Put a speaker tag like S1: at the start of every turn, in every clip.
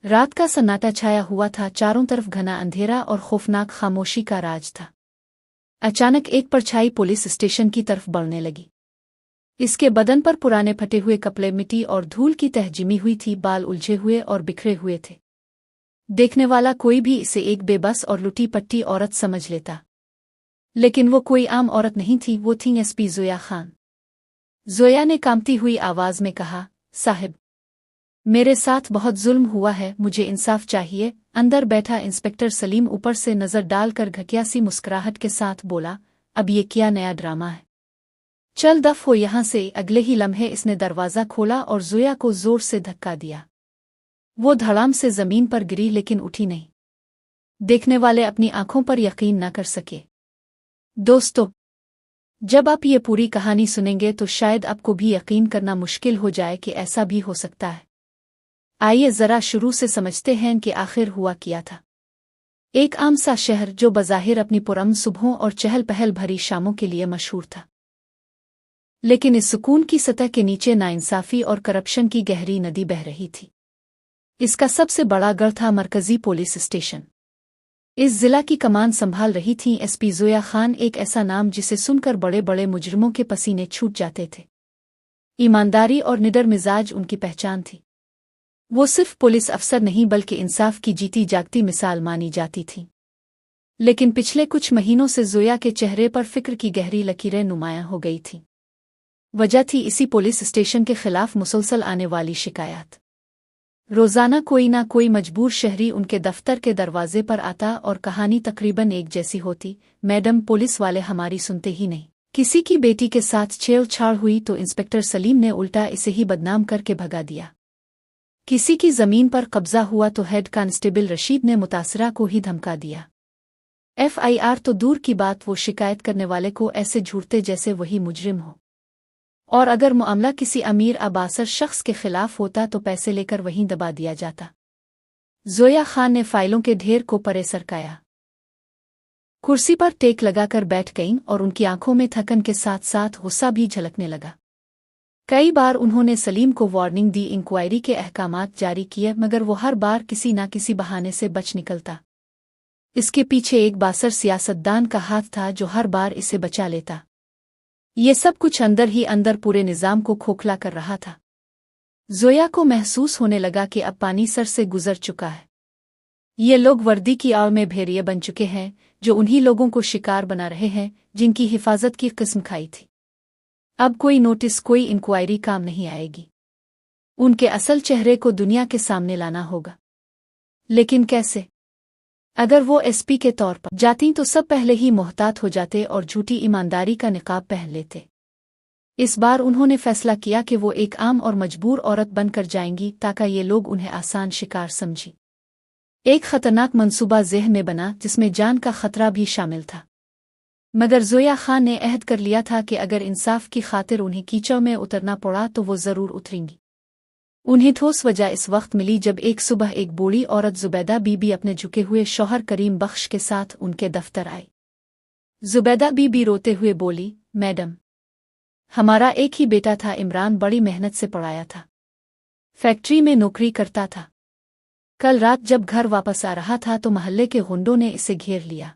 S1: रात का सन्नाटा छाया हुआ था, चारों तरफ घना अंधेरा और खौफनाक खामोशी का राज था। अचानक एक परछाई पुलिस स्टेशन की तरफ बढ़ने लगी। इसके बदन पर पुराने फटे हुए कपड़े, मिट्टी और धूल की तह जिमी हुई थी, बाल उलझे हुए और बिखरे हुए थे। देखने वाला कोई भी इसे एक बेबस और लुटी पट्टी औरत समझ लेता, लेकिन वो कोई आम औरत नहीं थी, वो थी एसपी जोया खान। जोया ने कांपती हुई आवाज में कहा, साहिब, मेरे साथ बहुत जुल्म हुआ है, मुझे इंसाफ चाहिए। अंदर बैठा इंस्पेक्टर सलीम ऊपर से नजर डालकर घटिया सी मुस्कुराहट के साथ बोला, अब ये क्या नया ड्रामा है? चल दफ हो यहां से। अगले ही लम्हे इसने दरवाजा खोला और जोया को जोर से धक्का दिया। वो धड़ाम से जमीन पर गिरी, लेकिन उठी नहीं। देखने वाले अपनी आंखों पर यकीन न कर सके। दोस्तों, जब आप ये पूरी कहानी सुनेंगे तो शायद आपको भी यकीन करना मुश्किल हो जाए कि ऐसा भी हो सकता है। आइए जरा शुरू से समझते हैं कि आखिर हुआ क्या था। एक आम सा शहर जो बज़ाहिर अपनी पुरअमन सुबहों और चहल पहल भरी शामों के लिए मशहूर था, लेकिन इस सुकून की सतह के नीचे नाइंसाफी और करप्शन की गहरी नदी बह रही थी। इसका सबसे बड़ा गढ़ था मरकजी पुलिस स्टेशन। इस जिला की कमान संभाल रही थी एसपी जोया खान, एक ऐसा नाम जिसे सुनकर बड़े बड़े मुजरिमों के पसीने छूट जाते थे। ईमानदारी और निडर मिजाज उनकी पहचान थी। वो सिर्फ पुलिस अफसर नहीं बल्कि इंसाफ की जीती जागती मिसाल मानी जाती थी। लेकिन पिछले कुछ महीनों से जोया के चेहरे पर फिक्र की गहरी लकीरें नुमायां हो गई थीं। वजह थी इसी पुलिस स्टेशन के खिलाफ मुसलसल आने वाली शिकायत। रोजाना कोई ना कोई मजबूर शहरी उनके दफ्तर के दरवाजे पर आता और कहानी तकरीबन एक जैसी होती, मैडम, पुलिस वाले हमारी सुनते ही नहीं। किसी की बेटी के साथ छेड़छाड़ हुई तो इंस्पेक्टर सलीम ने उल्टा इसे ही बदनाम करके भगा दिया। किसी की जमीन पर कब्जा हुआ तो हेड कांस्टेबल रशीद ने मुतासरा को ही धमका दिया। FIR तो दूर की बात, वो शिकायत करने वाले को ऐसे झूठते जैसे वही मुजरिम हो। और अगर मामला किसी अमीर अबासर शख्स के खिलाफ होता तो पैसे लेकर वहीं दबा दिया जाता। जोया खान ने फाइलों के ढेर को परे सरकाया, कुर्सी पर टेक लगाकर बैठ गईं और उनकी आंखों में थकन के साथ साथ गुस्सा भी झलकने लगा। कई बार उन्होंने सलीम को वार्निंग दी, इंक्वायरी के अहकामात जारी किए, मगर वो हर बार किसी न किसी बहाने से बच निकलता। इसके पीछे एक बासर सियासतदान का हाथ था जो हर बार इसे बचा लेता। ये सब कुछ अंदर ही अंदर पूरे निजाम को खोखला कर रहा था। जोया को महसूस होने लगा कि अब पानी सर से गुजर चुका है। ये लोग वर्दी की आड़ में भेड़िए बन चुके हैं, जो उन्हीं लोगों को शिकार बना रहे हैं जिनकी हिफाजत की किस्म खाई थी। अब कोई नोटिस, कोई इंक्वायरी काम नहीं आएगी। उनके असल चेहरे को दुनिया के सामने लाना होगा। लेकिन कैसे? अगर वो SP के तौर पर जाती तो सब पहले ही मोहतात हो जाते और झूठी ईमानदारी का निकाब पहन लेते। इस बार उन्होंने फैसला किया कि वो एक आम और मजबूर औरत बनकर जाएंगी ताकि ये लोग उन्हें आसान शिकार समझें। एक खतरनाक मंसूबा ज़हन में बना जिसमें जान का खतरा भी शामिल था। मगर जोया खान ने अहद कर लिया था कि अगर इंसाफ की खातिर उन्हें कीचड़ में उतरना पड़ा तो वो जरूर उतरेंगी। उन्हें ठोस वजह इस वक्त मिली जब एक सुबह एक बूढ़ी औरत जुबैदा बीबी अपने झुके हुए शौहर करीम बख्श के साथ उनके दफ्तर आई। जुबैदा बीबी रोते हुए बोली, मैडम, हमारा एक ही बेटा था, इमरान, बड़ी मेहनत से पढ़ाया था, फैक्ट्री में नौकरी करता था। कल रात जब घर वापस आ रहा था तो मोहल्ले के गुंडों ने इसे घेर लिया,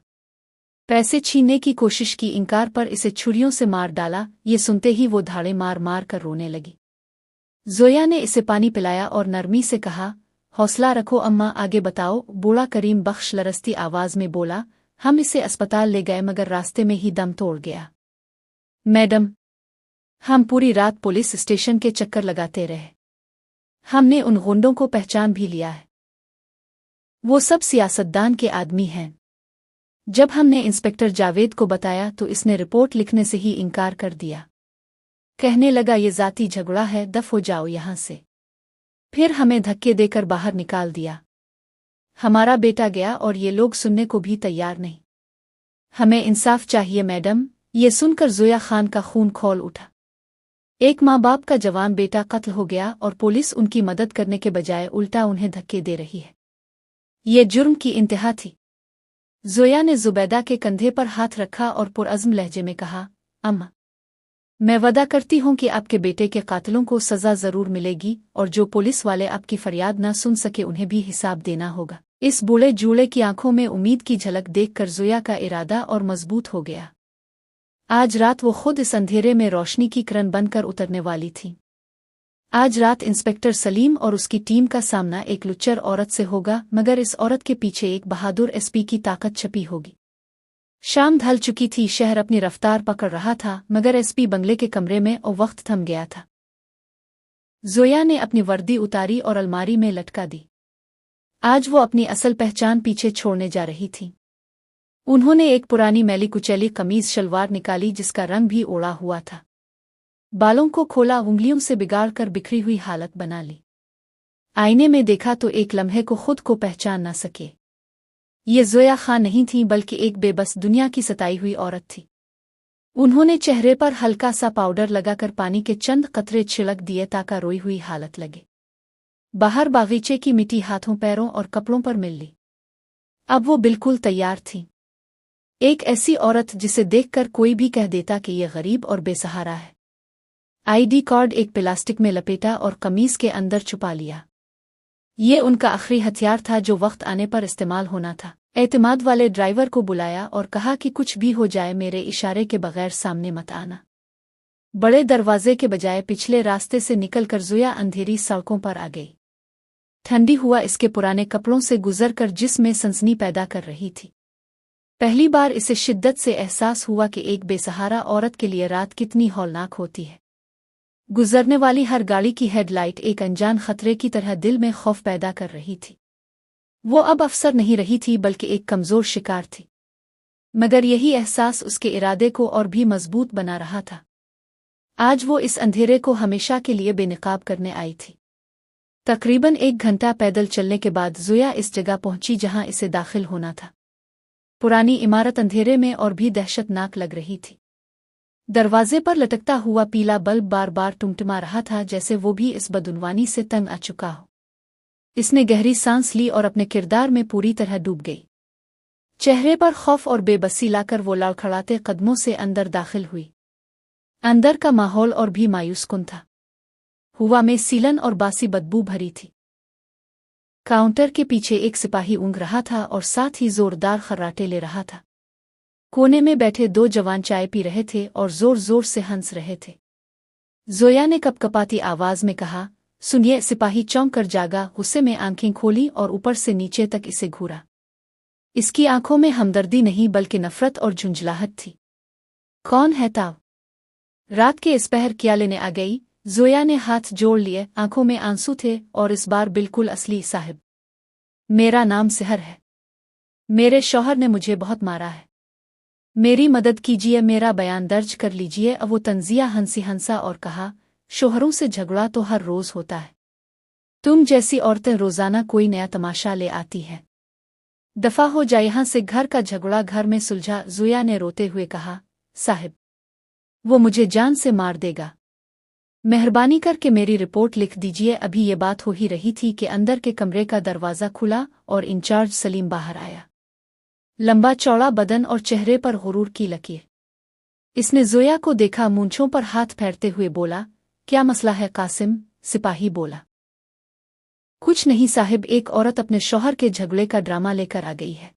S1: पैसे छीनने की कोशिश की, इनकार पर इसे छुरियों से मार डाला। ये सुनते ही वो धाड़े मार मार कर रोने लगी। जोया ने इसे पानी पिलाया और नरमी से कहा, हौसला रखो अम्मा, आगे बताओ। बूढ़ा करीम बख्श लरसती आवाज में बोला, हम इसे अस्पताल ले गए मगर रास्ते में ही दम तोड़ गया। मैडम, हम पूरी रात पुलिस स्टेशन के चक्कर लगाते रहे। हमने उन गुंडों को पहचान भी लिया है। वो सब सियासतदान के आदमी हैं। जब हमने इंस्पेक्टर जावेद को बताया तो इसने रिपोर्ट लिखने से ही इनकार कर दिया। कहने लगा, ये जाती झगड़ा है, दफ हो जाओ यहां से। फिर हमें धक्के देकर बाहर निकाल दिया। हमारा बेटा गया और ये लोग सुनने को भी तैयार नहीं। हमें इंसाफ चाहिए मैडम। ये सुनकर जोया खान का खून खौल उठा। एक माँ बाप का जवान बेटा कत्ल हो गया और पुलिस उनकी मदद करने के बजाय उल्टा उन्हें धक्के दे रही है। ये जुर्म की इंतहा थी। जोया ने जुबैदा के कंधे पर हाथ रखा और पुरअज़्म लहजे में कहा, अम्मा, मैं वादा करती हूँ कि आपके बेटे के कातिलों को सजा जरूर मिलेगी और जो पुलिस वाले आपकी फरियाद न सुन सके उन्हें भी हिसाब देना होगा। इस बूढ़े जूड़े की आंखों में उम्मीद की झलक देखकर ज़ोया का इरादा और मजबूत हो गया। आज रात वो खुद इस अंधेरे में रोशनी की किरण बनकर उतरने वाली थी। आज रात इंस्पेक्टर सलीम और उसकी टीम का सामना एक लुच्चर औरत से होगा, मगर इस औरत के पीछे एक बहादुर एसपी की ताकत छपी होगी। शाम ढल चुकी थी, शहर अपनी रफ्तार पकड़ रहा था, मगर एसपी बंगले के कमरे में और वक्त थम गया था। ज़ोया ने अपनी वर्दी उतारी और अलमारी में लटका दी। आज वो अपनी असल पहचान पीछे छोड़ने जा रही थी। उन्होंने एक पुरानी मैली कुचैली कमीज शलवार निकाली जिसका रंग भी ओढ़ा हुआ था। बालों को खोला, उंगलियों से बिगाड़ कर बिखरी हुई हालत बना ली। आईने में देखा तो एक लम्हे को खुद को पहचान न सके। ये ज़ोया खान नहीं थी बल्कि एक बेबस दुनिया की सताई हुई औरत थी। उन्होंने चेहरे पर हल्का सा पाउडर लगाकर पानी के चंद कतरे छिड़क दिए ताकि रोई हुई हालत लगे। बाहर बागीचे की मिट्टी हाथों पैरों और कपड़ों पर मिल ली। अब वो बिल्कुल तैयार थी। एक ऐसी औरत जिसे देखकर कोई भी कह देता कि ये गरीब और बेसहारा है। आईडी कार्ड एक प्लास्टिक में लपेटा और कमीज के अंदर छुपा लिया। ये उनका आखिरी हथियार था जो वक्त आने पर इस्तेमाल होना था। एतमाद वाले ड्राइवर को बुलाया और कहा कि कुछ भी हो जाए मेरे इशारे के बगैर सामने मत आना। बड़े दरवाजे के बजाय पिछले रास्ते से निकलकर ज़ोया अंधेरी सड़कों पर आ गई। ठंडी हुआ इसके पुराने कपड़ों से गुजरकर जिस्म में सनसनी पैदा कर रही थी। पहली बार इसे शिद्दत से एहसास हुआ कि एक बेसहारा औरत के लिए रात कितनी हौलनाक होती है। गुजरने वाली हर गाड़ी की हेडलाइट एक अनजान खतरे की तरह दिल में खौफ पैदा कर रही थी। वो अब अफसर नहीं रही थी बल्कि एक कमजोर शिकार थी, मगर यही एहसास उसके इरादे को और भी मजबूत बना रहा था। आज वो इस अंधेरे को हमेशा के लिए बेनकाब करने आई थी। तकरीबन 1 घंटा पैदल चलने के बाद ज़ोया इस जगह पहुंची जहां इसे दाखिल होना था। पुरानी इमारत अंधेरे में और भी दहशतनाक लग रही थी। दरवाजे पर लटकता हुआ पीला बल्ब बार बार टुमटुमा रहा था, जैसे वो भी इस बदउनवानी से तंग आ चुका हो। इसने गहरी सांस ली और अपने किरदार में पूरी तरह डूब गई। चेहरे पर खौफ और बेबसी लाकर वो लड़खड़ाते कदमों से अंदर दाखिल हुई। अंदर का माहौल और भी मायूसकुन था। हवा में सीलन और बासी बदबू भरी थी। काउंटर के पीछे एक सिपाही ऊँघ रहा था और साथ ही जोरदार खर्राटे ले रहा था। कोने में बैठे 2 जवान चाय पी रहे थे और जोर जोर से हंस रहे थे। ज़ोया ने कपकपाती आवाज में कहा, सुनिए। सिपाही चौंक कर जागा, गुस्से में आंखें खोली और ऊपर से नीचे तक इसे घूरा। इसकी आंखों में हमदर्दी नहीं बल्कि नफरत और झुंझलाहट थी। कौन है ताव? रात के इस पहर क्या लेने आ गई? ज़ोया ने हाथ जोड़ लिए, आंखों में आंसू थे और इस बार बिल्कुल असली। साहिब, मेरा नाम सिहर है। मेरे शौहर ने मुझे बहुत मारा है। मेरी मदद कीजिए, मेरा बयान दर्ज कर लीजिए। अब वो तंजिया हंसी हंसा और कहा, शोहरों से झगड़ा तो हर रोज होता है। तुम जैसी औरतें रोजाना कोई नया तमाशा ले आती हैं। दफा हो जाए यहाँ से, घर का झगड़ा घर में सुलझा। ज़ोया ने रोते हुए कहा, साहिब, वो मुझे जान से मार देगा। मेहरबानी करके मेरी रिपोर्ट लिख दीजिए। अभी ये बात हो ही रही थी कि अंदर के कमरे का दरवाज़ा खुला और इंचार्ज सलीम बाहर आया। लंबा चौड़ा बदन और चेहरे पर गुरूर की लकीर। इसने ज़ोया को देखा, मूंछों पर हाथ फेरते हुए बोला, क्या मसला है कासिम? सिपाही बोला, कुछ नहीं साहिब, एक औरत अपने शौहर के झगड़े का ड्रामा लेकर आ गई है।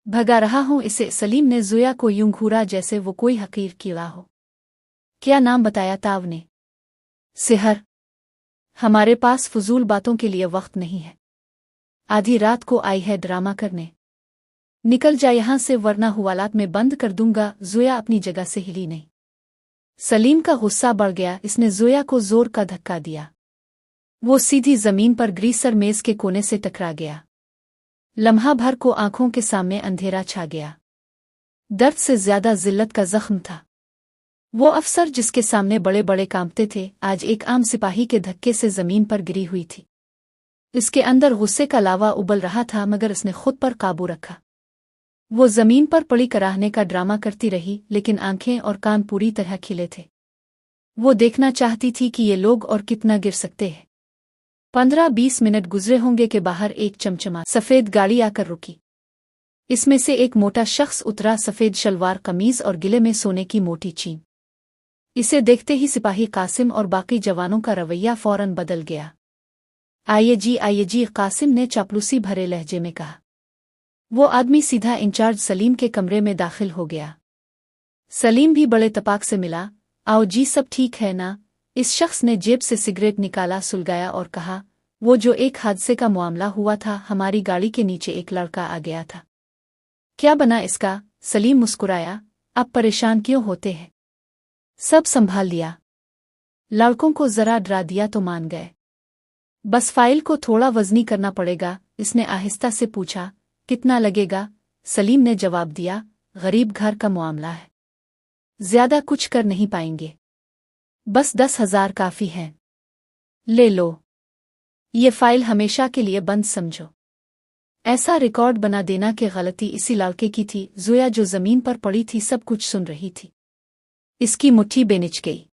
S1: भगा रहा हूं इसे। सलीम ने ज़ोया को यूं घूरा जैसे वो कोई हकीर कीड़ा हो। क्या नाम बताया ताव ने? सिहर। हमारे पास फजूल बातों के लिए वक्त नहीं है। आधी रात को आई है ड्रामा करने। निकल जा यहां से वरना हुवालात में बंद कर दूंगा। ज़ोया अपनी जगह से हिली नहीं। सलीम का गुस्सा बढ़ गया। इसने ज़ोया को जोर का धक्का दिया। वो सीधी जमीन पर ग्रीसर मेज के कोने से टकरा गया। लम्हा भर को आंखों के सामने अंधेरा छा गया। दर्द से ज्यादा जिल्लत का जख्म था। वो अफसर जिसके सामने बड़े बड़े कांपते थे, आज एक आम सिपाही के धक्के से जमीन पर गिरी हुई थी। इसके अंदर गुस्से का लावा उबल रहा था, मगर इसने खुद पर काबू रखा। वो जमीन पर पड़ी कराहने का ड्रामा करती रही, लेकिन आंखें और कान पूरी तरह खिले थे। वो देखना चाहती थी कि ये लोग और कितना गिर सकते हैं। 15-20 मिनट गुजरे होंगे कि बाहर एक चमचमा सफेद गाड़ी आकर रुकी। इसमें से एक मोटा शख्स उतरा, सफेद शलवार कमीज और गिले में सोने की मोटी चीन। इसे देखते ही सिपाही कासिम और बाकी जवानों का रवैया फौरन बदल गया। आइए जी, कासिम ने चापलूसी भरे लहजे में कहा। वो आदमी सीधा इंचार्ज सलीम के कमरे में दाखिल हो गया। सलीम भी बड़े तपाक से मिला। आओ जी, सब ठीक है ना? इस शख्स ने जेब से सिगरेट निकाला, सुलगाया और कहा, वो जो एक हादसे का मामला हुआ था, हमारी गाड़ी के नीचे एक लड़का आ गया था। क्या बना इसका? सलीम मुस्कुराया। आप परेशान क्यों होते हैं? सब संभाल लिया। लड़कों को जरा डरा दिया तो मान गए। बस फाइल को थोड़ा वजनी करना पड़ेगा, इसने आहिस्ता से पूछा। कितना लगेगा? सलीम ने जवाब दिया, गरीब घर का मामला है, ज्यादा कुछ कर नहीं पाएंगे, बस 10,000 काफी है। ले लो, ये फाइल हमेशा के लिए बंद समझो। ऐसा रिकॉर्ड बना देना कि गलती इसी लड़के की थी। जोया जो जमीन पर पड़ी थी सब कुछ सुन रही थी। इसकी मुट्ठी बेनिच गई।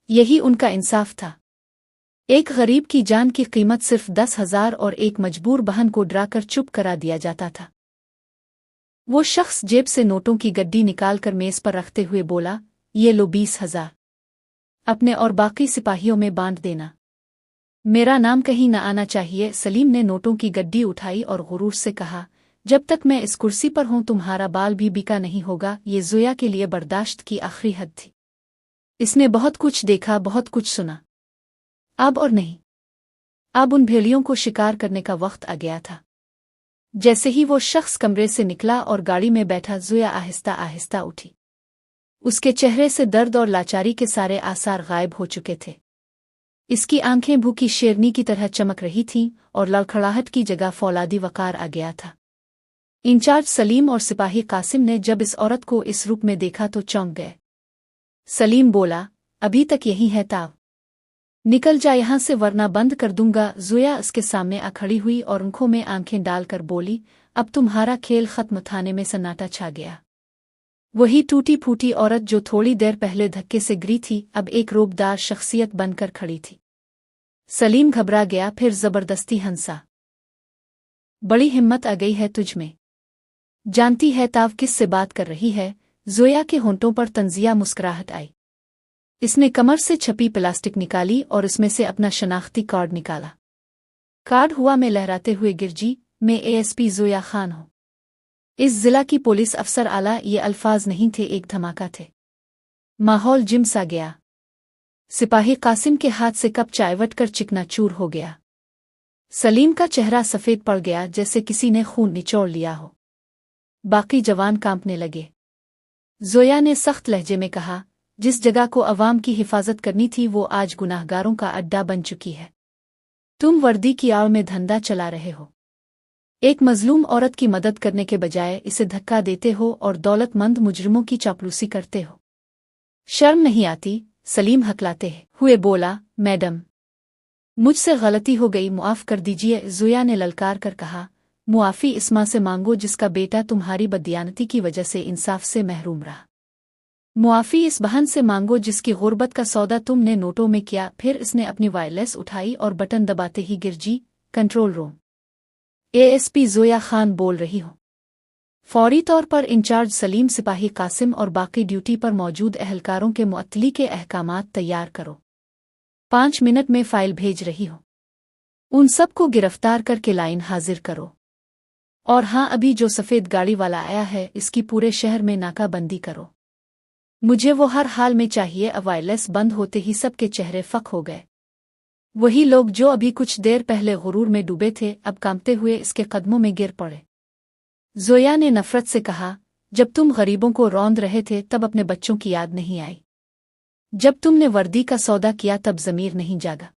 S1: यही उनका इंसाफ था। एक गरीब की जान की कीमत सिर्फ 10,000 और एक मजबूर बहन को डराकर चुप करा दिया जाता था। वो शख्स जेब से नोटों की गड्डी निकालकर मेज पर रखते हुए बोला, ये लो 20,000, अपने और बाकी सिपाहियों में बांट देना। मेरा नाम कहीं न आना चाहिए। सलीम ने नोटों की गड्डी उठाई और गुरूर से कहा, जब तक मैं इस कुर्सी पर हूं तुम्हारा बाल भी बिका नहीं होगा। ये जोया के लिए बर्दाश्त की आखिरी हद थी। इसने बहुत कुछ देखा, बहुत कुछ सुना। अब और नहीं, अब उन भेड़ियों को शिकार करने का वक्त आ गया था। जैसे ही वो शख्स कमरे से निकला और गाड़ी में बैठा, जोया आहिस्ता आहिस्ता उठी। उसके चेहरे से दर्द और लाचारी के सारे आसार गायब हो चुके थे। इसकी आंखें भूखी शेरनी की तरह चमक रही थीं और लड़खड़ाहट की जगह फौलादी वकार आ गया था। इंचार्ज सलीम और सिपाही कासिम ने जब इस औरत को इस रूप में देखा तो चौंक गए। सलीम बोला, अभी तक यही है ताव? निकल जा यहां से वरना बंद कर दूंगा। जोया उसके सामने आ खड़ी हुई और आंखों में आंखें डालकर बोली, अब तुम्हारा खेल खत्म। थाने में सन्नाटा छा गया। वही टूटी फूटी औरत जो थोड़ी देर पहले धक्के से गिरी थी, अब एक रूपदार शख्सियत बनकर खड़ी थी। सलीम घबरा गया, फिर जबरदस्ती हंसा। बड़ी हिम्मत आ गई है तुझ में। जानती है ताव किस से बात कर रही है? जोया के होंठों पर तंजिया मुस्कुराहट आई। इसने कमर से छपी प्लास्टिक निकाली और उसमें से अपना शनाख्ती कार्ड निकाला। कार्ड हुआ में लहराते हुए गिरजी, मैं एएसपी जोया खान हूं, इस जिला की पुलिस अफसर आला। ये अल्फाज नहीं थे, एक धमाका थे। माहौल जिम सा गया। सिपाही कासिम के हाथ से कप चायवट कर चिकनाचूर हो गया। सलीम का चेहरा सफेद पड़ गया, जैसे किसी ने खून निचोड़ लिया हो। बाकी जवान कांपने लगे। जोया ने सख्त लहजे में कहा, जिस जगह को अवाम की हिफाजत करनी थी वो आज गुनाहगारों का अड्डा बन चुकी है। तुम वर्दी की आड़ में धंधा चला रहे हो। एक मजलूम औरत की मदद करने के बजाय इसे धक्का देते हो और दौलतमंद मुजरिमों की चापलूसी करते हो। शर्म नहीं आती? सलीम हकलाते हुए बोला, मैडम, मुझसे गलती हो गई, मुआफ कर दीजिए। जोया ने ललकार कर कहा, मुआफी इस मां से मांगो जिसका बेटा तुम्हारी बददियानती की वजह से इंसाफ से महरूम रहा। मुआफी इस बहन से मांगो जिसकी गुर्बत का सौदा तुमने नोटों में किया। फिर इसने अपनी वायरलेस उठाई और बटन दबाते ही गिरजी, control room, ASP Zoya Khan बोल रही हूं। फौरी तौर पर इंचार्ज सलीम, सिपाही कासिम और बाकी ड्यूटी पर मौजूद अहलकारों के मुअत्तली के अहकामात तैयार करो। 5 मिनट में फाइल भेज रही हो। उन सबको गिरफ्तार करके लाइन हाजिर करो। और हाँ, अभी जो सफ़ेद गाड़ी वाला आया है, इसकी पूरे शहर में नाकाबंदी करो। मुझे वो हर हाल में चाहिए। वायरलेस बंद होते ही सबके चेहरे फक हो गए। वही लोग जो अभी कुछ देर पहले गुरूर में डूबे थे, अब कांपते हुए इसके कदमों में गिर पड़े। जोया ने नफरत से कहा, जब तुम गरीबों को रौंद रहे थे तब अपने बच्चों की याद नहीं आई? जब तुमने वर्दी का सौदा किया तब ज़मीर नहीं जागा?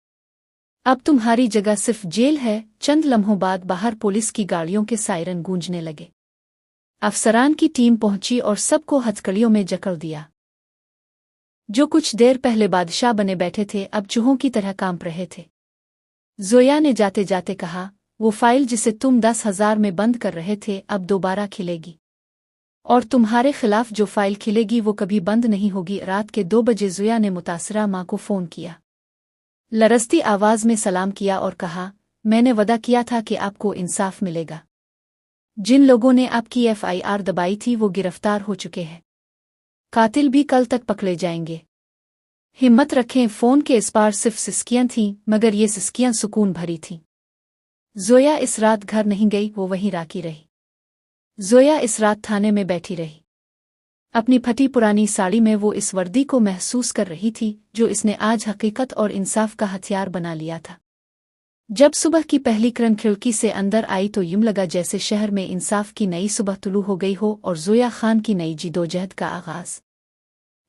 S1: अब तुम्हारी जगह सिर्फ जेल है। चंद लम्हों बाद बाहर पुलिस की गाड़ियों के सायरन गूंजने लगे। अफसरान की टीम पहुंची और सबको हथकड़ियों में जकड़ दिया। जो कुछ देर पहले बादशाह बने बैठे थे, अब चूहों की तरह कांप रहे थे। जोया ने जाते जाते कहा, वो फाइल जिसे तुम 10,000 में बंद कर रहे थे, अब दोबारा खिलेगी। और तुम्हारे खिलाफ जो फाइल खिलेगी वो कभी बंद नहीं होगी। रात के 2 बजे जोया ने मुतासरा मां को फ़ोन किया। लरजती आवाज़ में सलाम किया और कहा, मैंने वदा किया था कि आपको इंसाफ मिलेगा। जिन लोगों ने आपकी FIR दबाई थी वो गिरफ्तार हो चुके हैं। कातिल भी कल तक पकड़े जाएंगे। हिम्मत रखें, फ़ोन के इस पार सिर्फ सिसकियां थीं, मगर ये सिसकियां सुकून भरी थीं। जोया इस रात घर नहीं गई, वो वहीं राकी रही। जोया इस रात थाने में बैठी रही। अपनी फटी पुरानी साड़ी में वो इस वर्दी को महसूस कर रही थी जो इसने आज हकीकत और इंसाफ का हथियार बना लिया था। जब सुबह की पहली किरण खिड़की से अंदर आई तो यूं लगा जैसे शहर में इंसाफ की नई सुबह तुलू हो गई हो और जोया खान की नई जिदोजहद का आगाज।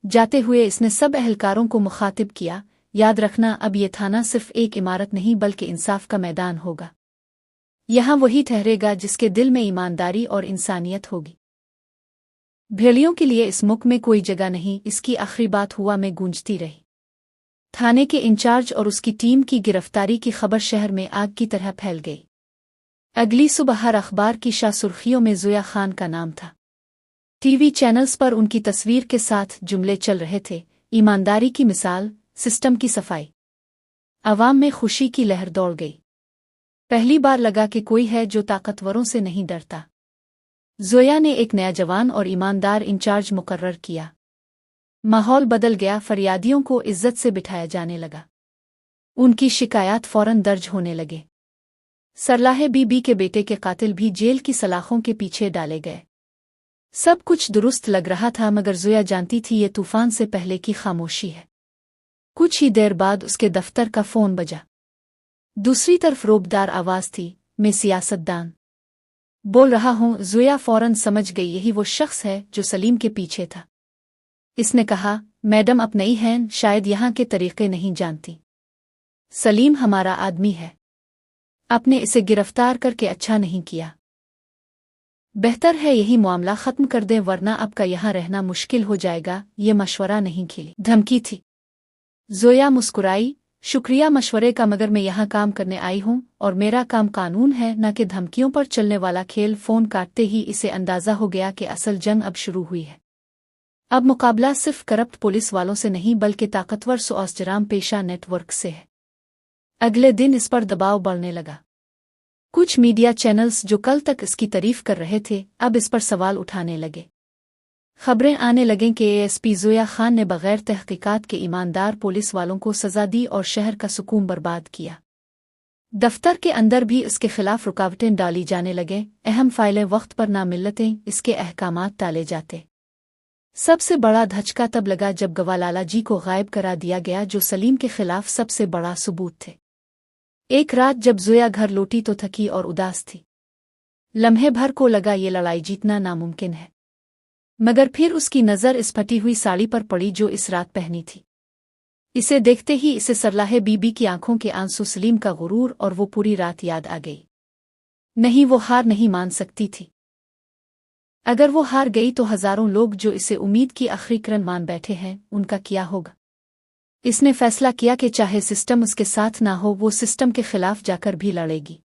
S1: जाते हुए इसने सब अहलकारों को मुखातिब किया, याद रखना अब ये थाना सिर्फ एक इमारत नहीं बल्कि इंसाफ का मैदान होगा। यहाँ वही ठहरेगा जिसके दिल में ईमानदारी और इंसानियत होगी। भेड़ियों के लिए इस मुल्क में कोई जगह नहीं, इसकी आखिरी बात हुआ में गूंजती रही। थाने के इंचार्ज और उसकी टीम की गिरफ्तारी की खबर शहर में आग की तरह फैल गई। अगली सुबह हर अखबार की शाह सुर्खियों में जोया खान का नाम था। टीवी चैनल्स पर उनकी तस्वीर के साथ जुमले चल रहे थे, ईमानदारी की मिसाल, सिस्टम की सफाई। अवाम में खुशी की लहर दौड़ गई। पहली बार लगा कि कोई है जो ताकतवरों से नहीं डरता। जोया ने एक नया जवान और ईमानदार इंचार्ज मुकर्रर किया। माहौल बदल गया, फरियादियों को इज्जत से बिठाया जाने लगा। उनकी शिकायत फौरन दर्ज होने लगे। सरलाहे बीबी के बेटे के कातिल भी जेल की सलाखों के पीछे डाले गए। सब कुछ दुरुस्त लग रहा था, मगर जोया जानती थी ये तूफान से पहले की खामोशी है। कुछ ही देर बाद उसके दफ्तर का फोन बजा। दूसरी तरफ रोबदार आवाज थी, मैं सियासतदान बोल रहा हूं। जोया फौरन समझ गई यही वो शख्स है जो सलीम के पीछे था। इसने कहा, मैडम आप नई हैं, शायद यहाँ के तरीके नहीं जानती। सलीम हमारा आदमी है। आपने इसे गिरफ्तार करके अच्छा नहीं किया। बेहतर है यही मामला खत्म कर दें, वरना आपका यहाँ रहना मुश्किल हो जाएगा। ये मशवरा नहीं खिली, धमकी थी। जोया मुस्कुराई, शुक्रिया मशवरे का, मगर मैं यहाँ काम करने आई हूँ और मेरा काम कानून है, न कि धमकियों पर चलने वाला खेल। फोन काटते ही इसे अंदाजा हो गया कि असल जंग अब शुरू हुई है। अब मुकाबला सिर्फ करप्ट पुलिस वालों से नहीं बल्कि ताकतवर सुअस्जराम पेशा नेटवर्क से है। अगले दिन इस पर दबाव बढ़ने लगा। कुछ मीडिया चैनल्स जो कल तक इसकी तारीफ कर रहे थे अब इस पर सवाल उठाने लगे। खबरें आने लगें कि एएसपी जोया खान ने बगैर तहकीकात के ईमानदार पुलिस वालों को सजा दी और शहर का सुकून बर्बाद किया। दफ्तर के अंदर भी इसके खिलाफ रुकावटें डाली जाने लगे। अहम फाइलें वक्त पर ना मिलते, इसके अहकामात टाले जाते। सबसे बड़ा धचका तब लगा जब गवाह लाला जी को गायब करा दिया गया, जो सलीम के खिलाफ सबसे बड़ा सबूत थे। एक रात जब जोया घर लौटी तो थकी और उदास थी। लम्हे भर को लगा ये लड़ाई जीतना नामुमकिन है, मगर फिर उसकी नज़र इस फटी हुई साड़ी पर पड़ी जो इस रात पहनी थी। इसे देखते ही इसे सरलाहे बीबी की आंखों के आंसू, सलीम का गुरूर और वो पूरी रात याद आ गई। नहीं, वो हार नहीं मान सकती थी। अगर वो हार गई तो हजारों लोग जो इसे उम्मीद की आखिरी किरण मान बैठे हैं, उनका क्या होगा। इसने फैसला किया कि चाहे सिस्टम उसके साथ ना हो, वो सिस्टम के खिलाफ जाकर भी लड़ेगी।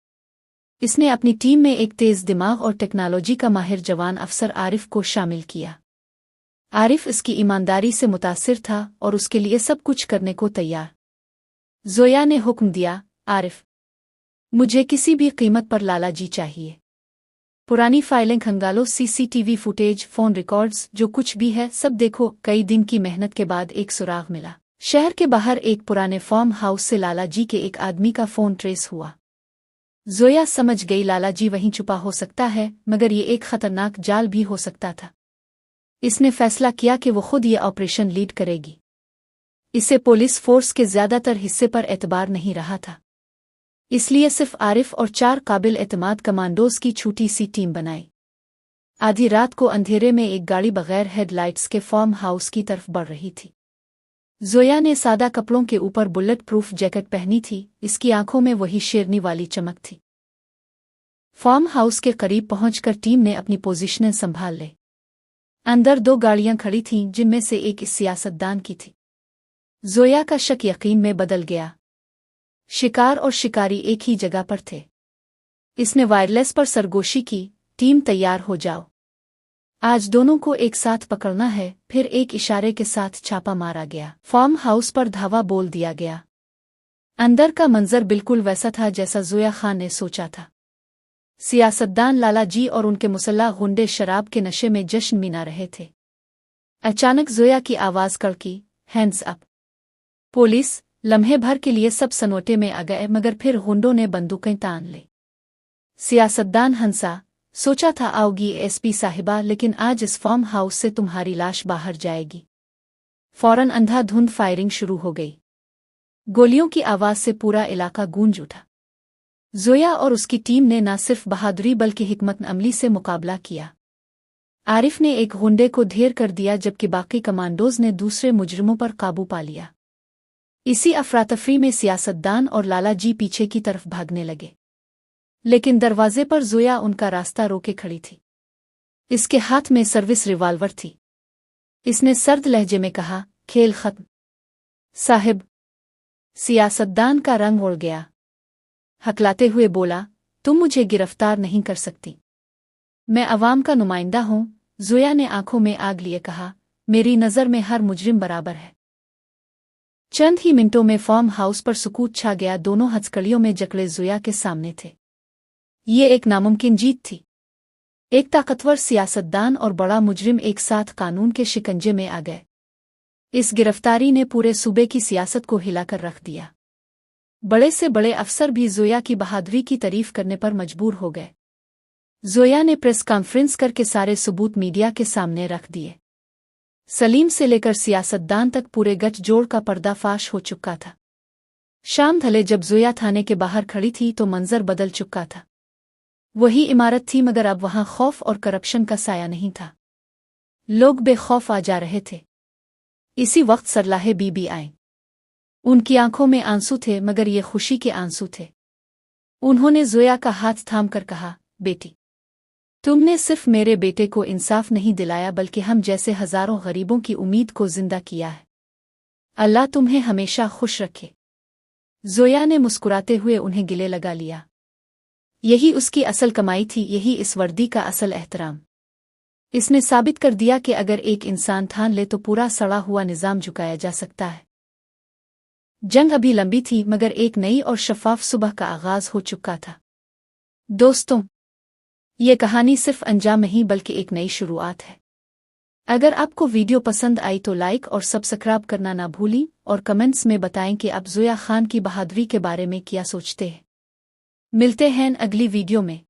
S1: इसने अपनी टीम में एक तेज दिमाग और टेक्नोलॉजी का माहिर जवान अफसर आरिफ को शामिल किया। आरिफ इसकी ईमानदारी से मुतासिर था और उसके लिए सब कुछ करने को तैयार। जोया ने हुक्म दिया, आरिफ, मुझे किसी भी कीमत पर लाला जी चाहिए। पुरानी फाइलें खंगालो, सीसीटीवी फुटेज, फोन रिकॉर्ड्स, जो कुछ भी है सब देखो। कई दिन की मेहनत के बाद एक सुराग मिला। शहर के बाहर एक पुराने फार्म हाउस से लाला जी के एक आदमी का फोन ट्रेस हुआ। जोया समझ गई लाला जी वहीं छुपा हो सकता है, मगर ये एक खतरनाक जाल भी हो सकता था। इसने फैसला किया कि वो खुद ये ऑपरेशन लीड करेगी। इसे पुलिस फोर्स के ज्यादातर हिस्से पर एतबार नहीं रहा था, इसलिए सिर्फ आरिफ और 4 काबिल एतमाद कमांडोज की छोटी सी टीम बनाई। आधी रात को अंधेरे में एक गाड़ी बगैर हेडलाइट्स के फार्म हाउस की तरफ बढ़ रही थी। जोया ने सादा कपड़ों के ऊपर बुलेट प्रूफ जैकेट पहनी थी, इसकी आंखों में वही शेरनी वाली चमक थी। फार्म हाउस के करीब पहुंचकर टीम ने अपनी पोजीशनें संभाल ली। अंदर 2 गाड़ियां खड़ी थीं, जिनमें से एक इस सियासतदान की थी। जोया का शक यकीन में बदल गया। शिकार और शिकारी एक ही जगह पर थे। इसने वायरलेस पर सरगोशी की, टीम तैयार हो जाओ, आज दोनों को एक साथ पकड़ना है। फिर एक इशारे के साथ छापा मारा गया। फार्म हाउस पर धावा बोल दिया गया। अंदर का मंजर बिल्कुल वैसा था जैसा जोया खान ने सोचा था। सियासतदान लाला जी और उनके मुसल्लाह गुंडे शराब के नशे में जश्न मना रहे थे। अचानक जोया की आवाज कड़की, हैंड्स अप। पुलिस लम्हे भर के लिए सब सनोटे में आ गए, मगर फिर गुंडों ने बंदूकें तान ली। सियासतदान हंसा, सोचा था आओगी एसपी साहिबा, लेकिन आज इस फार्म हाउस से तुम्हारी लाश बाहर जाएगी। फौरन अंधाधुंध फायरिंग शुरू हो गई। गोलियों की आवाज से पूरा इलाका गूंज उठा। जोया और उसकी टीम ने न सिर्फ बहादुरी बल्कि हिकमत अमली से मुकाबला किया। आरिफ ने एक गुंडे को ढेर कर दिया, जबकि बाकी कमांडोज ने दूसरे मुजरिमों पर काबू पा लिया। इसी अफरातफरी में सियासतदान और लाला जी पीछे की तरफ भागने लगे, लेकिन दरवाजे पर जोया उनका रास्ता रोके खड़ी थी। इसके हाथ में सर्विस रिवाल्वर थी। इसने सर्द लहजे में कहा, खेल खत्म साहिब। सियासतदान का रंग उड़ गया। हकलाते हुए बोला, तुम मुझे गिरफ्तार नहीं कर सकती, मैं अवाम का नुमाइंदा हूं। जोया ने आंखों में आग लिए कहा, मेरी नज़र में हर मुजरिम बराबर है। चंद ही मिनटों में फार्म हाउस पर सुकूत छा गया। दोनों हथकड़ियों में जकड़े जोया के सामने थे। ये एक नामुमकिन जीत थी। एक ताकतवर सियासतदान और बड़ा मुजरिम एक साथ कानून के शिकंजे में आ गए। इस गिरफ्तारी ने पूरे सूबे की सियासत को हिलाकर रख दिया। बड़े से बड़े अफसर भी जोया की बहादुरी की तारीफ करने पर मजबूर हो गए। जोया ने प्रेस कॉन्फ्रेंस करके सारे सबूत मीडिया के सामने रख दिए। सलीम से लेकर सियासतदान तक पूरे गठजोड़ का पर्दाफाश हो चुका था। शाम ढले जब जोया थाने के बाहर खड़ी थी तो मंजर बदल चुका था। वही इमारत थी, मगर अब वहां खौफ और करप्शन का साया नहीं था। लोग बेखौफ आ जा रहे थे। इसी वक्त सरलाहे बीबी आए। उनकी आंखों में आंसू थे, मगर ये खुशी के आंसू थे। उन्होंने जोया का हाथ थाम कर कहा, बेटी, तुमने सिर्फ मेरे बेटे को इंसाफ नहीं दिलाया, बल्कि हम जैसे हजारों गरीबों की उम्मीद को जिंदा किया है। अल्लाह तुम्हें हमेशा खुश रखे। जोया ने मुस्कुराते हुए उन्हें गिले लगा लिया। यही उसकी असल कमाई थी, यही इस वर्दी का असल एहतराम। इसने साबित कर दिया कि अगर एक इंसान ठान ले तो पूरा सड़ा हुआ निजाम झुकाया जा सकता है। जंग अभी लंबी थी, मगर एक नई और शफाफ सुबह का आगाज हो चुका था। दोस्तों, ये कहानी सिर्फ अंजाम नहीं बल्कि एक नई शुरुआत है। अगर आपको वीडियो पसंद आई तो लाइक और सब्सक्राइब करना ना भूलें, और कमेंट्स में बताएं कि आप जोया खान की बहादुरी के बारे में क्या सोचते हैं। मिलते हैं अगली वीडियो में।